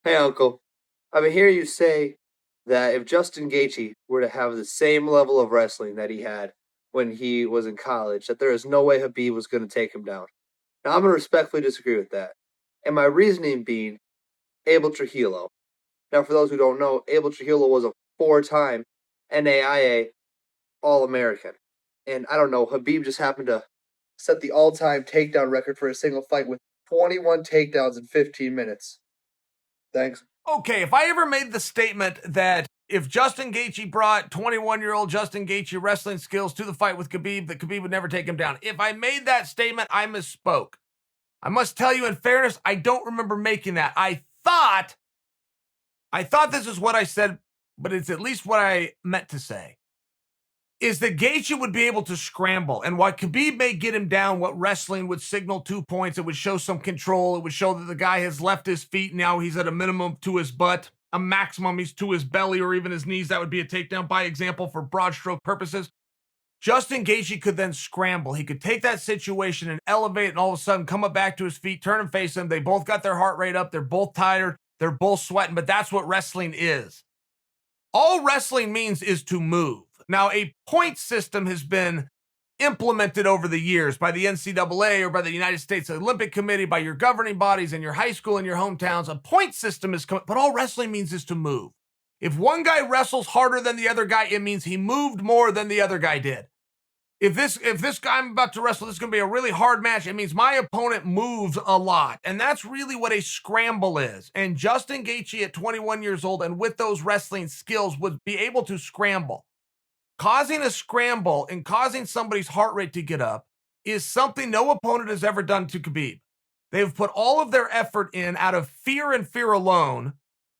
Hey, Uncle. I've been hearing you say that if Justin Gaethje were to have the same level of wrestling that he had when he was in college, that there is no way Habib was going to take him down. Now, I'm going to respectfully disagree with that. And my reasoning being Abel Trujillo. Now, for those who don't know, Abel Trujillo was a four-time NAIA All-American. And I don't know, Habib just happened to set the all-time takedown record for a single fight with 21 takedowns in 15 minutes. Thanks. Okay, if I ever made the statement that if Justin Gaethje brought 21-year-old Justin Gaethje wrestling skills to the fight with Khabib, that Khabib would never take him down. If I made that statement, I misspoke. I must tell you in fairness, I don't remember making that. I thought this is what I said, but it's at least what I meant to say. Is that Gaethje would be able to scramble. And while Khabib may get him down, what wrestling would signal 2 points, it would show some control. It would show that the guy has left his feet. Now he's at a minimum to his butt, a maximum he's to his belly or even his knees. That would be a takedown by example for broad stroke purposes. Justin Gaethje could then scramble. He could take that situation and elevate and all of a sudden come up back to his feet, turn and face him. They both got their heart rate up. They're both tired. They're both sweating, but that's what wrestling is. All wrestling means is to move. Now, a point system has been implemented over the years by the NCAA or by the United States Olympic Committee, by your governing bodies in your high school and your hometowns. A point system is, but all wrestling means is to move. If one guy wrestles harder than the other guy, it means he moved more than the other guy did. If this guy I'm about to wrestle, this is going to be a really hard match. It means my opponent moves a lot. And that's really what a scramble is. And Justin Gaethje at 21 years old and with those wrestling skills would be able to scramble. Causing a scramble and causing somebody's heart rate to get up is something no opponent has ever done to Khabib. They've put all of their effort in out of fear and fear alone,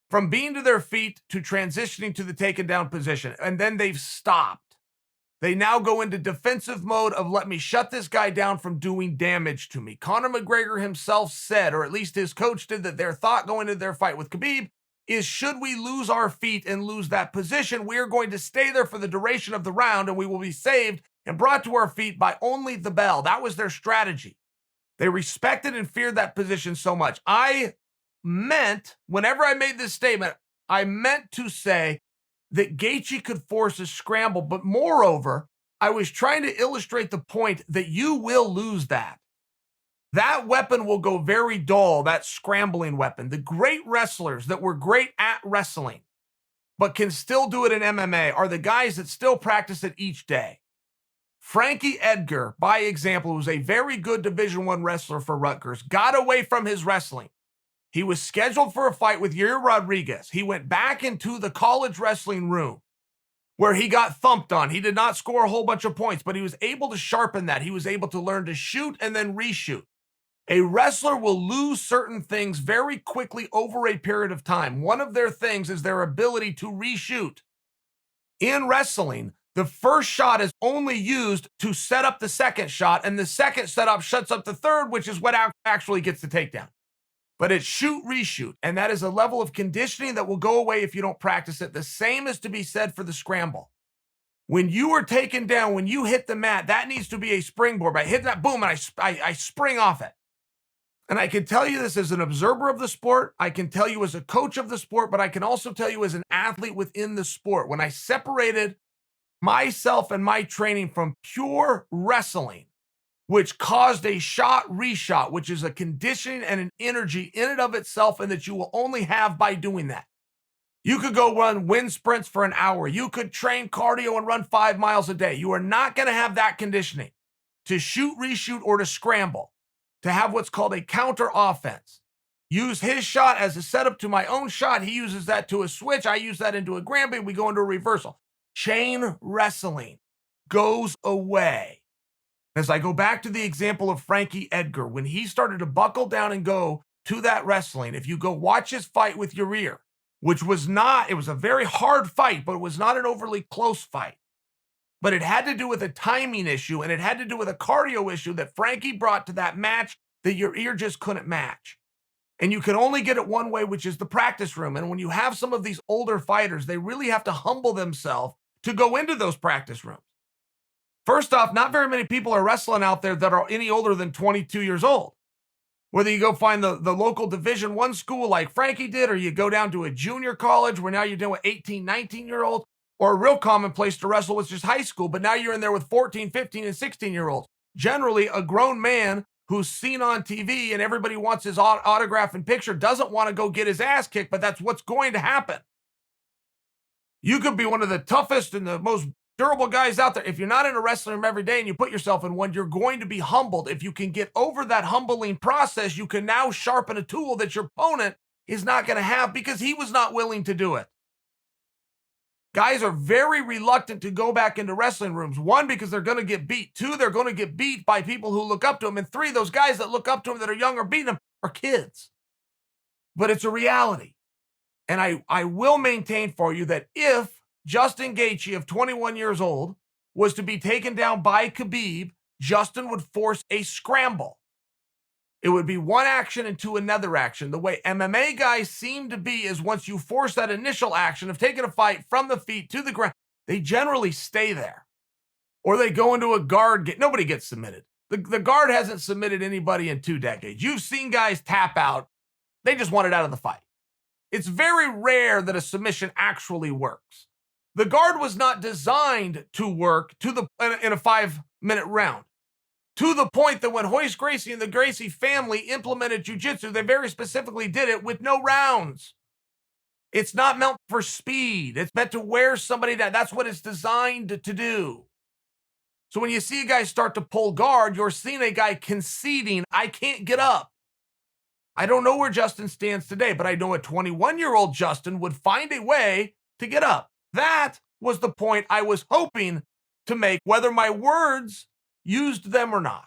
from being to their feet to transitioning to the taken down position. And then they've stopped. They now go into defensive mode of let me shut this guy down from doing damage to me. Conor McGregor himself said, or at least his coach did, that their thought going into their fight with Khabib is should we lose our feet and lose that position, we are going to stay there for the duration of the round and we will be saved and brought to our feet by only the bell. That was their strategy. They respected and feared that position so much. I meant, whenever I made this statement, I meant to say that Gaethje could force a scramble, but moreover, I was trying to illustrate the point that you will lose that. That weapon will go very dull, that scrambling weapon. The great wrestlers that were great at wrestling, but can still do it in MMA, are the guys that still practice it each day. Frankie Edgar, by example, was a very good Division I wrestler for Rutgers, got away from his wrestling. He was scheduled for a fight with Yair Rodriguez. He went back into the college wrestling room where he got thumped on. He did not score a whole bunch of points, but he was able to sharpen that. He was able to learn to shoot and then reshoot. A wrestler will lose certain things very quickly over a period of time. One of their things is their ability to reshoot. In wrestling, the first shot is only used to set up the second shot, and the second setup shuts up the third, which is what actually gets the takedown. But it's shoot, reshoot, and that is a level of conditioning that will go away if you don't practice it. The same is to be said for the scramble. When you are taken down, when you hit the mat, that needs to be a springboard. By hitting that, boom, and I spring off it. And I can tell you this as an observer of the sport. I can tell you as a coach of the sport, but I can also tell you as an athlete within the sport. When I separated myself and my training from pure wrestling, which caused a shot reshot, which is a conditioning and an energy in and of itself, and that you will only have by doing that. You could go run wind sprints for an hour. You could train cardio and run 5 miles a day. You are not going to have that conditioning to shoot, reshoot, or to scramble, to have what's called a counter offense. Use his shot as a setup to my own shot. He uses that to a switch. I use that into a grab bait. We go into a reversal. Chain wrestling goes away. As I go back to the example of Frankie Edgar, when he started to buckle down and go to that wrestling, if you go watch his fight with Yair, which was not, it was a very hard fight, but it was not an overly close fight. But it had to do with a timing issue, and it had to do with a cardio issue that Frankie brought to that match that Yair just couldn't match. And you can only get it one way, which is the practice room. And when you have some of these older fighters, they really have to humble themselves to go into those practice rooms. First off, not very many people are wrestling out there that are any older than 22 years old. Whether you go find the local Division I school like Frankie did, or you go down to a junior college where now you're dealing with 18, 19-year-olds, or a real common place to wrestle was just high school, but now you're in there with 14, 15, and 16-year-olds. Generally, a grown man who's seen on TV and everybody wants his autograph and picture doesn't want to go get his ass kicked, but that's what's going to happen. You could be one of the toughest and the most durable guys out there. If you're not in a wrestling room every day and you put yourself in one, you're going to be humbled. If you can get over that humbling process, you can now sharpen a tool that your opponent is not going to have because he was not willing to do it. Guys are very reluctant to go back into wrestling rooms. One, because they're going to get beat. Two, they're going to get beat by people who look up to them. And three, those guys that look up to them that are young or beating them are kids. But it's a reality. And I will maintain for you that if Justin Gaethje of 21 years old was to be taken down by Khabib, Justin would force a scramble. It would be one action into another action. The way MMA guys seem to be is once you force that initial action of taking a fight from the feet to the ground, they generally stay there. Or they go into a guard. Nobody gets submitted. The guard hasn't submitted anybody in 2 decades. You've seen guys tap out. They just want it out of the fight. It's very rare that a submission actually works. The guard was not designed to work in a 5-minute round. To the point that when Royce Gracie and the Gracie family implemented jiu-jitsu, they very specifically did it with no rounds. It's not meant for speed. It's meant to wear somebody down. That's what it's designed to do. So when you see a guy start to pull guard, you're seeing a guy conceding, I can't get up. I don't know where Justin stands today, but I know a 21-year-old Justin would find a way to get up. That was the point I was hoping to make, whether my words used them or not.